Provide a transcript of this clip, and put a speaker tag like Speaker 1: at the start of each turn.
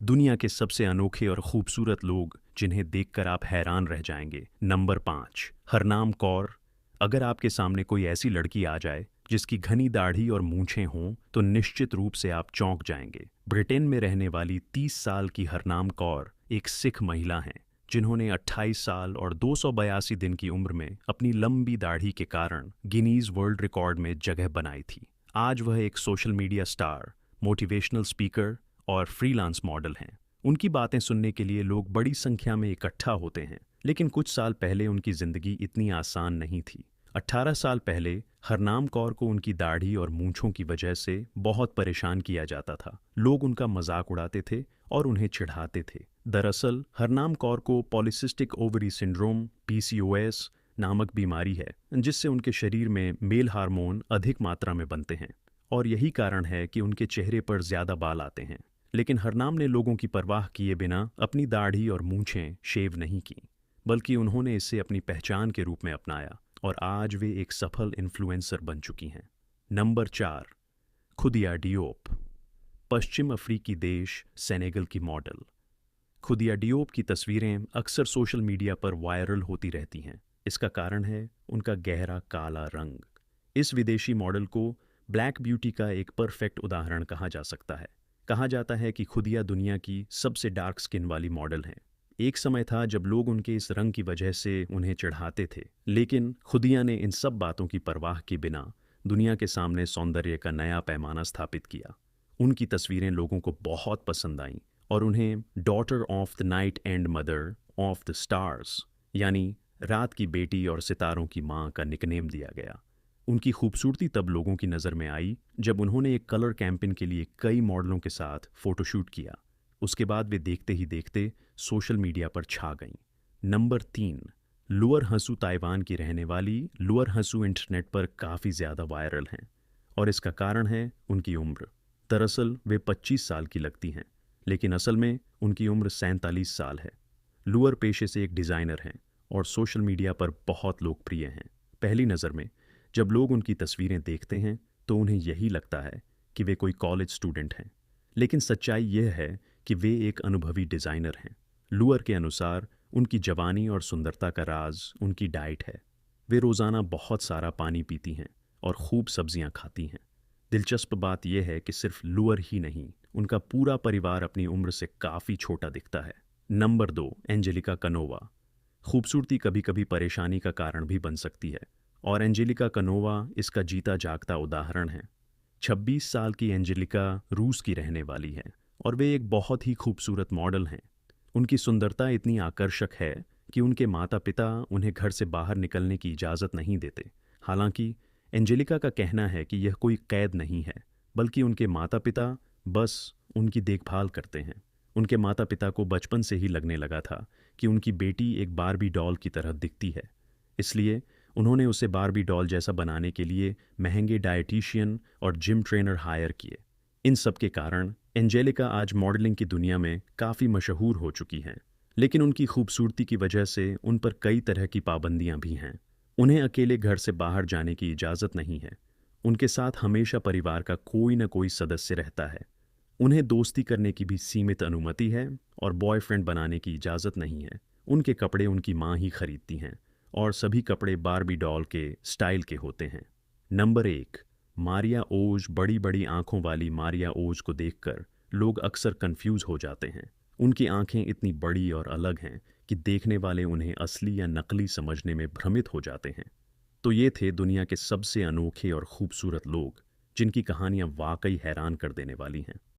Speaker 1: दुनिया के सबसे अनोखे और खूबसूरत लोग जिन्हें देखकर आप हैरान रह जाएंगे। नंबर 5, हरनाम कौर। अगर आपके सामने कोई ऐसी लड़की आ जाए जिसकी घनी दाढ़ी और मूंछें हों तो निश्चित रूप से आप चौंक जाएंगे। ब्रिटेन में रहने वाली 30 साल की हरनाम कौर एक सिख महिला हैं जिन्होंने 28 साल और 282 दिन की उम्र में अपनी लंबी दाढ़ी के कारण गिनीज वर्ल्ड रिकॉर्ड में जगह बनाई थी। आज वह एक social media star, motivational speaker और फ्रीलांस मॉडल हैं। उनकी बातें सुनने के लिए लोग बड़ी संख्या में इकट्ठा होते हैं, लेकिन कुछ साल पहले उनकी जिंदगी इतनी आसान नहीं थी। 18 साल पहले हरनाम कौर को उनकी दाढ़ी और मूंछों की वजह से बहुत परेशान किया जाता था। लोग उनका मजाक उड़ाते थे और उन्हें चिढ़ाते थे। दरअसल हरनाम कौर को पॉलीसिस्टिक ओवरी सिंड्रोम (PCOS) नामक बीमारी है, जिससे उनके शरीर में मेल हार्मोन अधिक मात्रा में बनते हैं और यही कारण है कि उनके चेहरे पर ज्यादा बाल आते हैं। लेकिन हरनाम ने लोगों की परवाह किए बिना अपनी दाढ़ी और मूंछें शेव नहीं की, बल्कि उन्होंने इसे अपनी पहचान के रूप में अपनाया और आज वे एक सफल इन्फ्लुएंसर बन चुकी हैं। नंबर 4, खुदिया डियोप। पश्चिम अफ्रीकी देश सेनेगल की मॉडल खुदिया डियोप की तस्वीरें अक्सर सोशल मीडिया पर वायरल होती रहती हैं। इसका कारण है उनका गहरा काला रंग। इस विदेशी मॉडल को ब्लैक ब्यूटी का एक परफेक्ट उदाहरण कहा जा सकता है। कहा जाता है कि खुदिया दुनिया की सबसे डार्क स्किन वाली मॉडल हैं। एक समय था जब लोग उनके इस रंग की वजह से उन्हें चिढ़ाते थे, लेकिन खुदिया ने इन सब बातों की परवाह किए बिना दुनिया के सामने सौंदर्य का नया पैमाना स्थापित किया। उनकी तस्वीरें लोगों को बहुत पसंद आईं और उन्हें daughter of the night and mother of the stars, यानी रात की बेटी और सितारों की मां का निकनेम दिया गया। उनकी खूबसूरती तब लोगों की नज़र में आई जब उन्होंने एक कलर कैंपेन के लिए कई मॉडलों के साथ फोटोशूट किया। उसके बाद वे देखते ही देखते सोशल मीडिया पर छा गईं। Number 3, Louvre हंसू। ताइवान की रहने वाली लुअर हंसू इंटरनेट पर काफ़ी ज़्यादा वायरल हैं और इसका कारण है उनकी उम्र। दरअसल वे 25 साल की लगती हैं, लेकिन असल में उनकी उम्र 47 साल है। लुअर पेशे से एक डिज़ाइनर हैं और सोशल मीडिया पर बहुत लोकप्रिय हैं। पहली नज़र में जब लोग उनकी तस्वीरें देखते हैं तो उन्हें यही लगता है कि वे कोई कॉलेज स्टूडेंट हैं, लेकिन सच्चाई यह है कि वे एक अनुभवी डिज़ाइनर हैं। लुअर के अनुसार उनकी जवानी और सुंदरता का राज उनकी डाइट है। वे रोज़ाना बहुत सारा पानी पीती हैं और खूब सब्जियां खाती हैं। दिलचस्प बात यह है कि सिर्फ लुअर ही नहीं, उनका पूरा परिवार अपनी उम्र से काफ़ी छोटा दिखता है। Number 2, Angelica Canova. खूबसूरती कभी कभी परेशानी का कारण भी बन सकती है और एंजेलिका कनोवा इसका जीता जागता उदाहरण है। 26 साल की एंजेलिका रूस की रहने वाली है और वे एक बहुत ही खूबसूरत मॉडल हैं। उनकी सुंदरता इतनी आकर्षक है कि उनके माता पिता उन्हें घर से बाहर निकलने की इजाज़त नहीं देते। हालांकि एंजेलिका का कहना है कि यह कोई कैद नहीं है, बल्कि उनके माता पिता बस उनकी देखभाल करते हैं। उनके माता पिता को बचपन से ही लगने लगा था कि उनकी बेटी एक बारबी डॉल की तरह दिखती है, इसलिए उन्होंने उसे बारबी डॉल जैसा बनाने के लिए महंगे डाइटिशियन और जिम ट्रेनर हायर किए। इन सब के कारण एंजेलिका आज मॉडलिंग की दुनिया में काफ़ी मशहूर हो चुकी हैं, लेकिन उनकी खूबसूरती की वजह से उन पर कई तरह की पाबंदियां भी हैं। उन्हें अकेले घर से बाहर जाने की इजाज़त नहीं है। उनके साथ हमेशा परिवार का कोई न कोई सदस्य रहता है। उन्हें दोस्ती करने की भी सीमित अनुमति है और बॉयफ्रेंड बनाने की इजाज़त नहीं है। उनके कपड़े उनकी माँ ही खरीदती हैं और सभी कपड़े बारबी डॉल के स्टाइल के होते हैं। नंबर 1, मारिया ओज। बड़ी बड़ी आंखों वाली मारिया ओज को देखकर लोग अक्सर कंफ्यूज हो जाते हैं। उनकी आंखें इतनी बड़ी और अलग हैं कि देखने वाले उन्हें असली या नकली समझने में भ्रमित हो जाते हैं। तो ये थे दुनिया के सबसे अनोखे और खूबसूरत लोग जिनकी कहानियां वाकई हैरान कर देने वाली हैं।